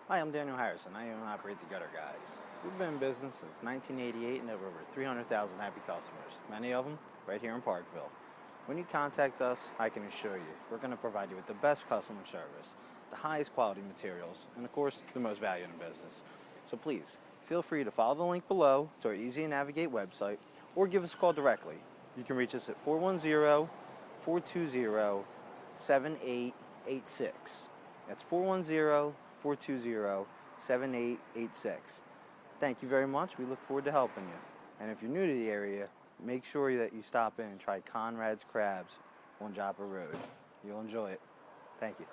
Hi, I'm Daniel Harrison. I own and operate The Gutter Guys. We've been in business since 1988 and have over 300,000 happy customers, many of them right here in Parkville. When you contact us, I can assure you, we're going to provide you with the best customer service, the highest quality materials, and of course, the most value in business. So please, feel free to follow the link below to our easy-to-navigate website or give us a call directly. You can reach us at 410-420-7886. That's 410-420-7886. Thank you very much. We look forward to helping you. And if you're new to the area, make sure that you stop in and try Conrad's Crabs on Joppa Road. You'll enjoy it. Thank you.